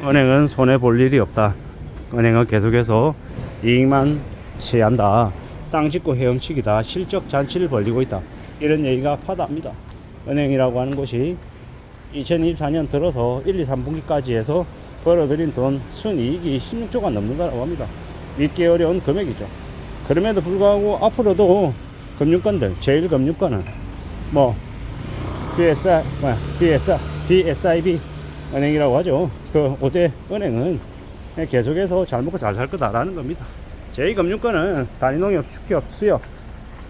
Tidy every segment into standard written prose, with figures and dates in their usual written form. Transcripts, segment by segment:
은행은 손해볼 일이 없다. 은행은 계속해서 이익만 취한다. 땅 짓고 헤엄치기다. 실적 잔치를 벌이고 있다. 이런 얘기가 파다합니다. 은행이라고 하는 곳이 2024년 들어서 1, 2, 3분기까지 해서 벌어들인 돈 순이익이 16조가 넘는다고 합니다. 믿기 어려운 금액이죠. 그럼에도 불구하고 앞으로도 금융권들, 제1금융권은 DSIB 은행이라고 하죠. 그 5대 은행은 계속해서 잘 먹고 잘 살 거다라는 겁니다. 제2금융권은 단위농협, 축협, 수협,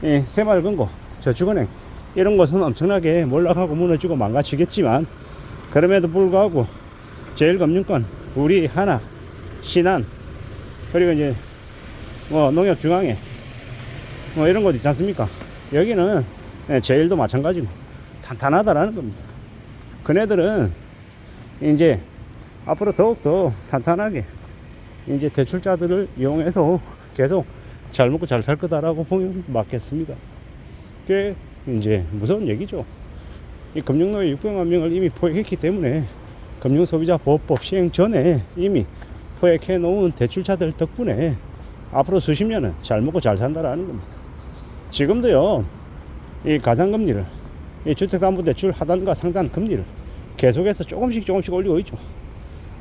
새마을금고, 저축은행 이런 것은 엄청나게 몰락하고 무너지고 망가지겠지만, 그럼에도 불구하고 제1금융권, 우리, 하나, 신한, 그리고 이제 농협중앙회 이런 곳 있지 않습니까? 여기는 제1도 마찬가지고 탄탄하다라는 겁니다. 그네들은 이제 앞으로 더욱더 탄탄하게 이제 대출자들을 이용해서 계속 잘 먹고 잘 살 거다라고 보면 맞겠습니다. 그게 이제 무서운 얘기죠. 이 금융노예 600만 명을 이미 포획했기 때문에 금융소비자보호법 시행 전에 이미 포획해 놓은 대출자들 덕분에 앞으로 수십 년은 잘 먹고 잘 산다라는 겁니다. 지금도요, 이 가상금리를, 이 주택담보대출 하단과 상단 금리를 계속해서 조금씩 올리고 있죠.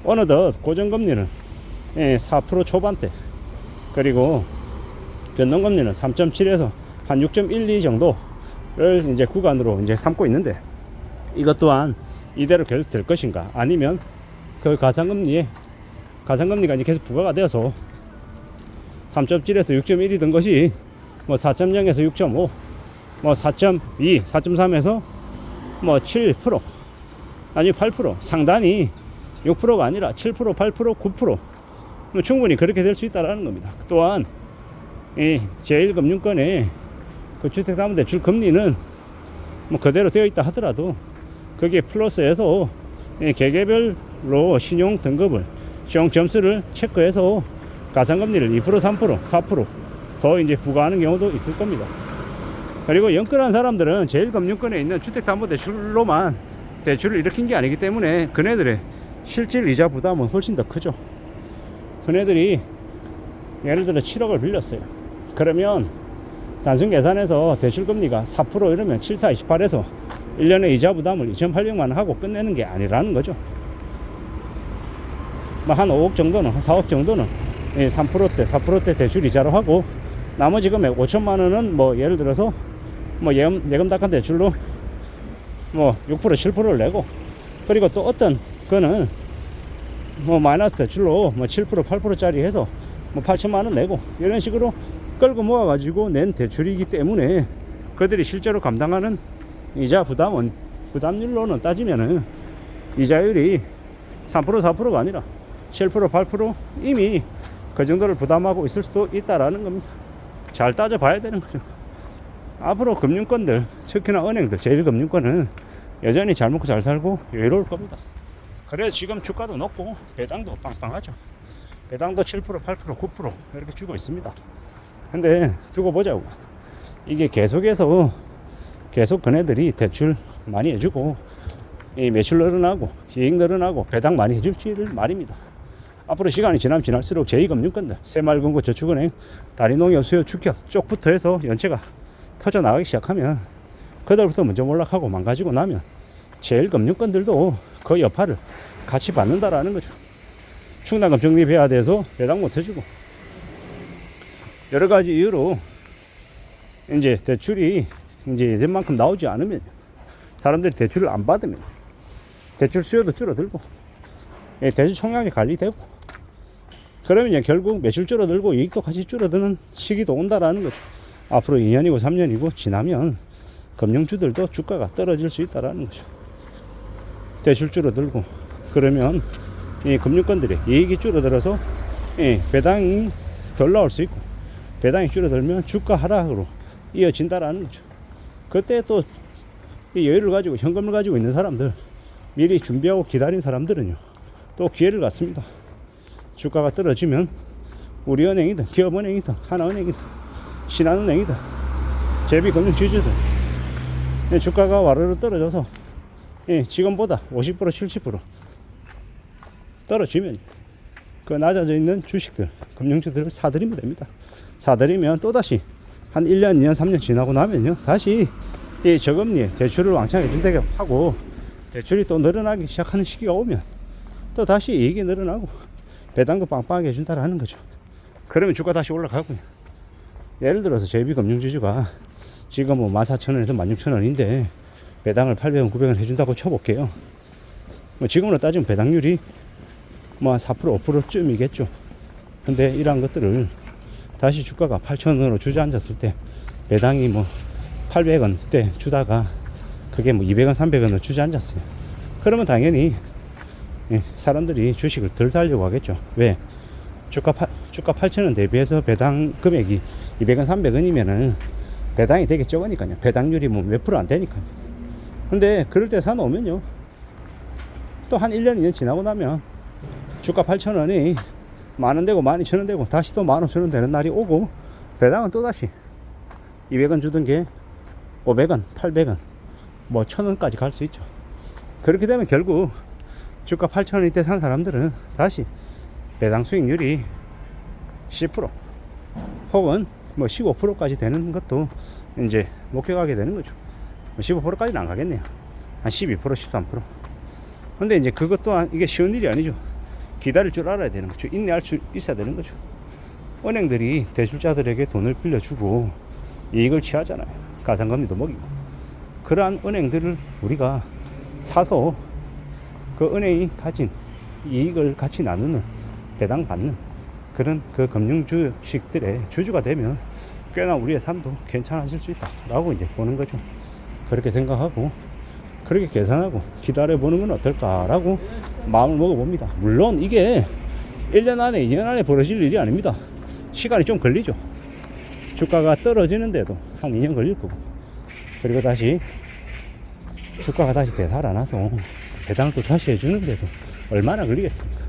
어느덧 고정금리는 4% 초반대, 그리고 변동금리는 3.7에서 한 6.12 정도를 이제 구간으로 이제 삼고 있는데, 이것 또한 이대로 계속 될 것인가, 아니면 그 가상금리가 이제 계속 부과가 되어서 3.7에서 6.1이 된 것이 4.0에서 6.5, 4.2, 4.3에서 7%, 아니 8%, 상단이 6%가 아니라 7%, 8%, 9%, 충분히 그렇게 될 수 있다라는 겁니다. 또한 이 제1금융권의 그 주택담보대출 금리는 그대로 되어 있다 하더라도 거기에 플러스해서 개개별로 신용 등급을, 신용 점수를 체크해서 가상금리를 2%, 3%, 4% 더 이제 부과하는 경우도 있을 겁니다. 그리고 영끌한 사람들은 제1금융권에 있는 주택담보대출로만 대출을 일으킨 게 아니기 때문에 그네들의 실질 이자 부담은 훨씬 더 크죠. 그네들이 예를 들어 7억을 빌렸어요. 그러면 단순 계산해서 대출금리가 4% 이러면 7, 4, 28에서 1년에 이자 부담을 2,800만 원 하고 끝내는 게 아니라는 거죠. 한 5억 정도는, 한 4억 정도는 3%대, 4%대 대출 이자로 하고, 나머지 금액 5천만 원은 예를 들어서 예금 닦은 대출로 6%, 7%를 내고, 그리고 또 어떤 거는 마이너스 대출로 7%, 8%짜리 해서 8천만 원 내고, 이런 식으로 끌고 모아가지고 낸 대출이기 때문에 그들이 실제로 감당하는 이자 부담률로는 따지면은 이자율이 3%, 4%가 아니라 7%, 8% 이미 그 정도를 부담하고 있을 수도 있다라는 겁니다. 잘 따져봐야 되는 거죠. 앞으로 금융권들, 특히나 은행들, 제1금융권은 여전히 잘 먹고 잘 살고 여유로울 겁니다. 그래서 지금 주가도 높고 배당도 빵빵하죠. 배당도 7%, 8%, 9% 이렇게 주고 있습니다. 근데 두고 보자고. 이게 계속 그네들이 대출 많이 해주고 이 매출 늘어나고 이익 늘어나고 배당 많이 해줄지를 말입니다. 앞으로 시간이 지날수록 제2금융권들, 새마을금고, 저축은행, 단위농협, 수협, 축협 쪽부터 해서 연체가 터져 나가기 시작하면, 그들부터 먼저 몰락하고 망가지고 나면 제1금융권들도 그 여파를 같이 받는다라는 거죠. 충당금 적립해야 돼서 배당 못 해주고, 여러 가지 이유로 이제 대출이 이제 예전만큼 나오지 않으면, 사람들이 대출을 안 받으면 대출 수요도 줄어들고 대출 총량이 관리되고, 그러면 이제 결국 매출 줄어들고 이익도 같이 줄어드는 시기도 온다라는 거죠. 앞으로 2년이고 3년이고 지나면 금융주들도 주가가 떨어질 수 있다라는 거죠. 대출 줄어들고, 그러면 이 금융권들의 이익이 줄어들어서 배당이 덜 나올 수 있고, 배당이 줄어들면 주가 하락으로 이어진다라는 거죠. 그때 또 이 여유를 가지고, 현금을 가지고 있는 사람들, 미리 준비하고 기다린 사람들은요, 또 기회를 갖습니다. 주가가 떨어지면 우리은행이든 기업은행이든 하나은행이든 신한은행이든 제비금융지주들 주가가 와르르 떨어져서 지금보다 50%, 70% 떨어지면 그 낮아져 있는 주식들, 금융주들을 사들이면 됩니다. 사들이면 또다시 한 1년, 2년, 3년 지나고 나면요, 다시 이 저금리에 대출을 왕창 해준다고 하고, 대출이 또 늘어나기 시작하는 시기가 오면 또 다시 이익이 늘어나고 배당도 빵빵하게 해준다라는 거죠. 그러면 주가 다시 올라가고요. 예를 들어서 JB금융지주가 지금 뭐 14,000원에서 16,000원인데 배당을 800원, 900원 해준다고 쳐볼게요. 뭐 지금으로 따지면 배당률이 뭐 4%, 5%쯤이겠죠. 근데 이러한 것들을 다시 주가가 8,000원으로 주저앉았을 때 배당이 뭐 800원대 주다가 그게 뭐 200원, 300원으로 주저앉았어요. 그러면 당연히 사람들이 주식을 덜 사려고 하겠죠. 왜? 주가 8,000원 대비해서 배당 금액이 200원, 300원이면은 배당이 되게 적으니까요. 배당률이 뭐 몇 프로 안 되니까요. 근데 그럴 때 사놓으면요, 또 한 1년, 2년 지나고 나면 주가 8,000원이 만원 되고 12,000원 되고 다시 또 15,000원 되는 날이 오고, 배당은 또 다시 200원 주던 게 500원, 800원, 뭐 1,000원까지 갈 수 있죠. 그렇게 되면 결국 주가 8,000원일 때 산 사람들은 다시 배당 수익률이 10% 혹은 뭐 15%까지 되는 것도 이제 목격하게 되는 거죠. 15%까지는 안 가겠네요. 한 12%, 13%. 근데 이제 그것 또한 이게 쉬운 일이 아니죠. 기다릴 줄 알아야 되는 거죠. 인내할 수 있어야 되는 거죠. 은행들이 대출자들에게 돈을 빌려주고 이익을 취하잖아요. 가상금리도 먹이고. 그러한 은행들을 우리가 사서 그 은행이 가진 이익을 같이 나누는, 배당 받는 그런 그 금융 주식들의 주주가 되면 꽤나 우리의 삶도 괜찮아질 수 있다라고 이제 보는 거죠. 그렇게 생각하고 그렇게 계산하고 기다려보는 건 어떨까라고 마음을 먹어봅니다. 물론 이게 1년 안에 2년 안에 벌어질 일이 아닙니다. 시간이 좀 걸리죠. 주가가 떨어지는데도 한 2년 걸릴 거고, 그리고 다시 주가가 다시 되살아나서 배당을 또 다시 해주는데도 얼마나 걸리겠습니까?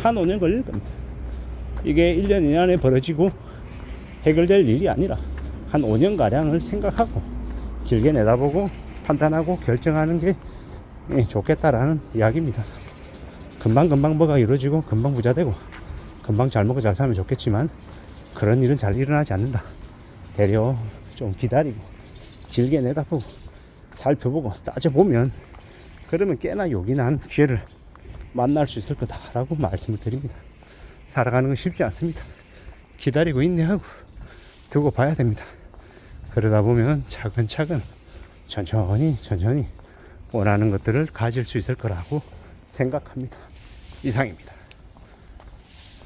한 5년 걸릴 겁니다. 이게 1년 2년 안에 벌어지고 해결될 일이 아니라 한 5년가량을 생각하고 길게 내다보고 판단하고 결정하는 게 좋겠다라는 이야기입니다. 금방금방 뭐가 이루어지고 금방 부자 되고 금방 잘 먹고 잘 살면 좋겠지만 그런 일은 잘 일어나지 않는다. 되려 좀 기다리고 길게 내다보고 살펴보고 따져보면 그러면 꽤나 요긴한 기회를 만날 수 있을 거다라고 말씀을 드립니다. 살아가는 건 쉽지 않습니다. 기다리고 인내하고 두고 봐야 됩니다. 그러다 보면 차근차근 천천히 원하는 것들을 가질 수 있을 거라고 생각합니다. 이상입니다.